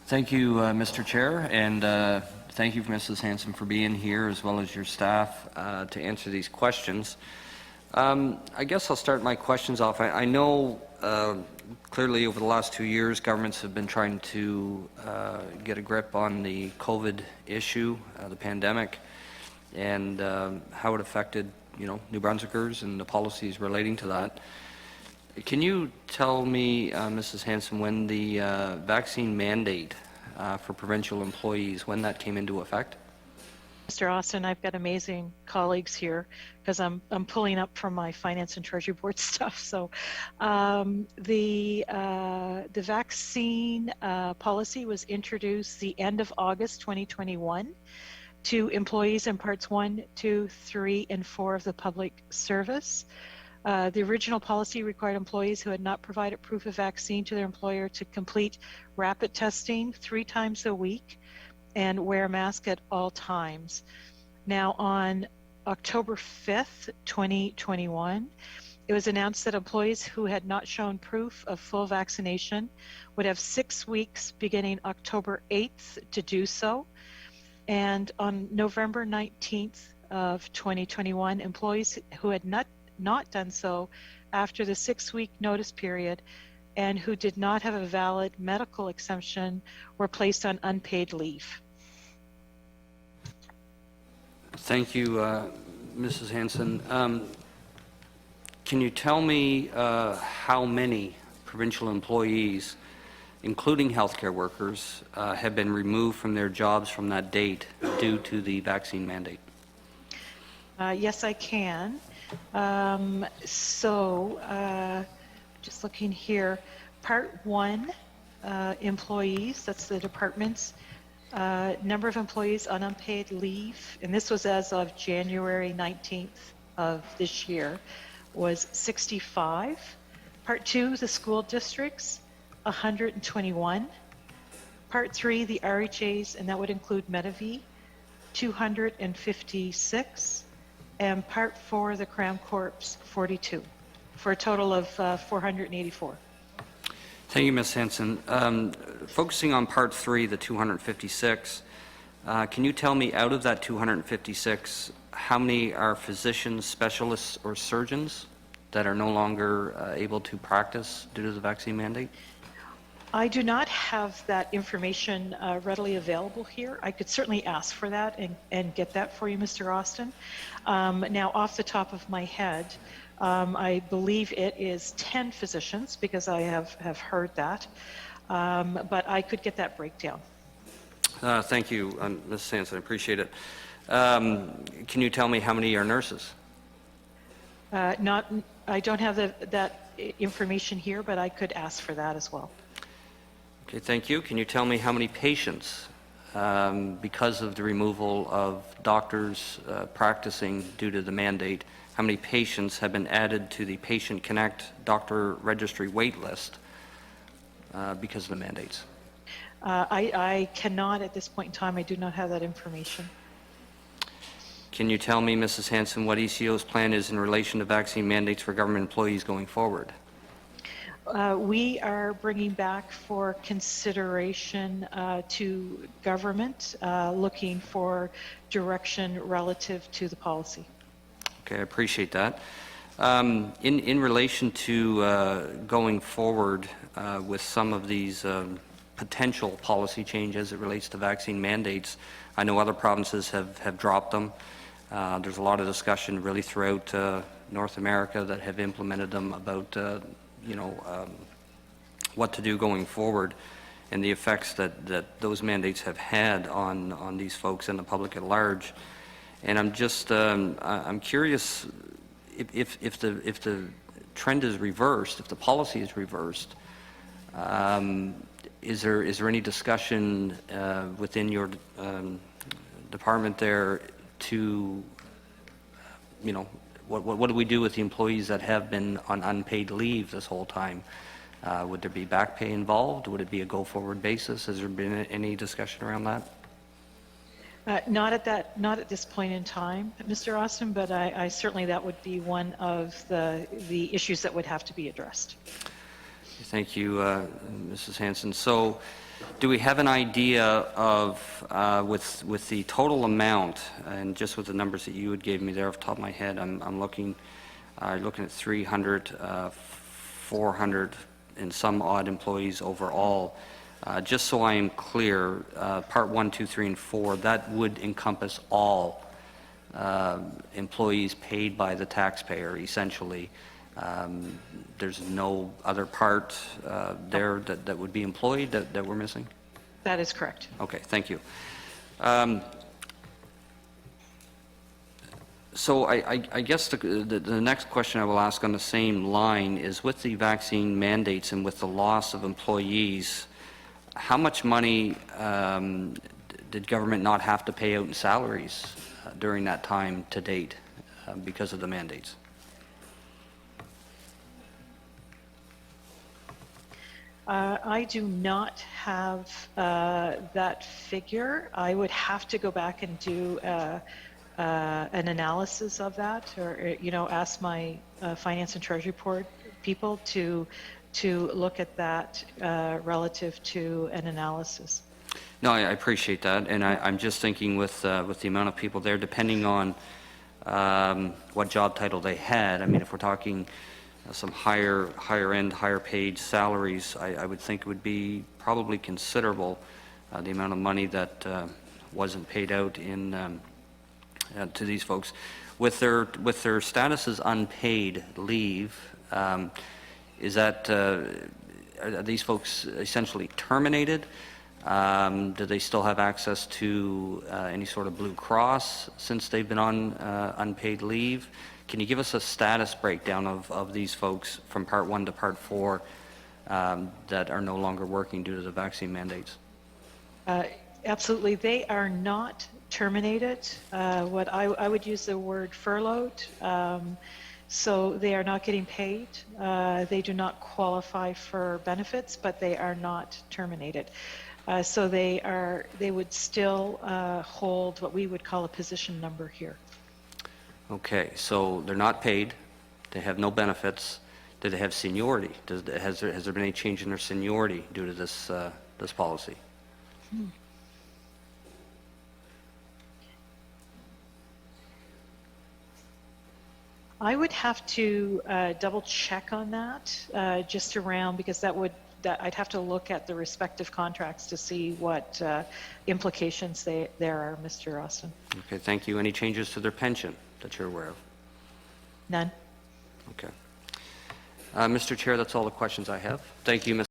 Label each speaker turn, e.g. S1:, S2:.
S1: Thank you, Mr. Chair, and thank you, Mrs. Hanson, for being here, as well as your staff, to answer these questions. I guess I'll start my questions off. I know clearly over the last 2 years, governments have been trying to get a grip on the COVID issue, the pandemic, and how it affected, New Brunswickers and the policies relating to that. Can you tell me, Mrs. Hanson, when the vaccine mandate for provincial employees, when that came into effect?
S2: Mr. Austin, I've got amazing colleagues here because I'm pulling up from my Finance and Treasury Board stuff. So the vaccine policy was introduced the end of August 2021 to employees in parts 1, 2, 3, and 4 of the public service. The original policy required employees who had not provided proof of vaccine to their employer to complete rapid testing 3 times a week and wear a mask at all times. Now, on October 5th, 2021, it was announced that employees who had not shown proof of full vaccination would have 6 weeks beginning October 8th to do so. And on November 19th of 2021, employees who had not done so after the 6-week notice period and who did not have a valid medical exemption were placed on unpaid leave.
S1: Thank you, Mrs. Hanson. Can you tell me how many provincial employees, including healthcare workers, have been removed from their jobs from that date due to the vaccine mandate?
S2: Yes, I can. Just looking here, Part 1 employees, that's the departments, number of employees on unpaid leave, and this was as of January 19th of this year, was 65. Part 2, the school districts, 121. Part 3, the RHAs, and that would include Medivy, 256. And Part 4, the Crown Corps, 42, for a total of 484.
S1: Thank you, Ms. Hanson. Focusing on Part 3, the 256, can you tell me, out of that 256, how many are physicians, specialists, or surgeons that are no longer able to practice due to the vaccine mandate?
S2: I do not have that information readily available here. I could certainly ask for that and get that for you, Mr. Austin. Now, off the top of my head, I believe it is 10 physicians because I have heard that, but I could get that breakdown.
S1: Thank you, Ms. Hanson. I appreciate it. Can you tell me how many are nurses?
S2: I don't have that information here, but I could ask for that as well.
S1: Okay, thank you. Can you tell me how many patients, because of the removal of doctors practicing due to the mandate, how many patients have been added to the Patient Connect doctor registry wait list because of the mandates?
S2: I cannot at this point in time. I do not have that information.
S1: Can you tell me, Mrs. Hanson, what ECO's plan is in relation to vaccine mandates for government employees going forward?
S2: We are bringing back for consideration to government, looking for direction relative to the policy.
S1: Okay, I appreciate that. In relation to going forward with some of these potential policy changes as it relates to vaccine mandates, I know other provinces have dropped them. There's a lot of discussion really throughout North America that have implemented them about what to do going forward and the effects that those mandates have had on these folks and the public at large. And I'm just I'm curious if the trend is reversed, if the policy is reversed, is there any discussion within your department there to, what do we do with the employees that have been on unpaid leave this whole time? Would there be back pay involved? Would it be a go-forward basis? Has there been any discussion around that?
S2: Not at this point in time, Mr. Austin, but I certainly, that would be one of the issues that would have to be addressed.
S1: Thank you, Mrs. Hanson. So, do we have an idea of, with the total amount, and just with the numbers that you had gave me there off the top of my head, I'm looking at 300, 400 and some odd employees overall. Just so I am clear, Part 1, 2, 3, and 4, that would encompass all employees paid by the taxpayer, essentially. There's no other part there that would be employed that we're missing?
S2: That is correct.
S1: Okay, thank you. So I guess the next question I will ask on the same line is, with the vaccine mandates and with the loss of employees, how much money did government not have to pay out in salaries during that time to date because of the mandates?
S2: I do not have that figure. I would have to go back and do an analysis of that, or ask my finance and treasury report people to look at that relative to an analysis.
S1: No, I appreciate that, and I'm just thinking with the amount of people there, depending on what job title they had. I mean, if we're talking some higher end, higher paid salaries, I would think it would be probably considerable, the amount of money that wasn't paid out in to these folks. With their status as unpaid leave, is that are these folks essentially terminated? Do they still have access to any sort of Blue Cross since they've been on unpaid leave? Can you give us a status breakdown of these folks from Part 1 to Part 4 that are no longer working due to the vaccine mandates?
S2: Absolutely. They are not terminated. What I would use the word furloughed. So they are not getting paid. They do not qualify for benefits, but they are not terminated. So they would still hold what we would call a position number here.
S1: Okay, so they're not paid, they have no benefits. Do they have seniority? Has there been any change in their seniority due to this this policy?
S2: I would have to double check on that, just around, because I'd have to look at the respective contracts to see what implications there are, Mr. Austin.
S1: Okay, thank you. Any changes to their pension that you're aware of?
S2: None.
S1: Okay. Mr. Chair, that's all the questions I have. Thank you, Ms.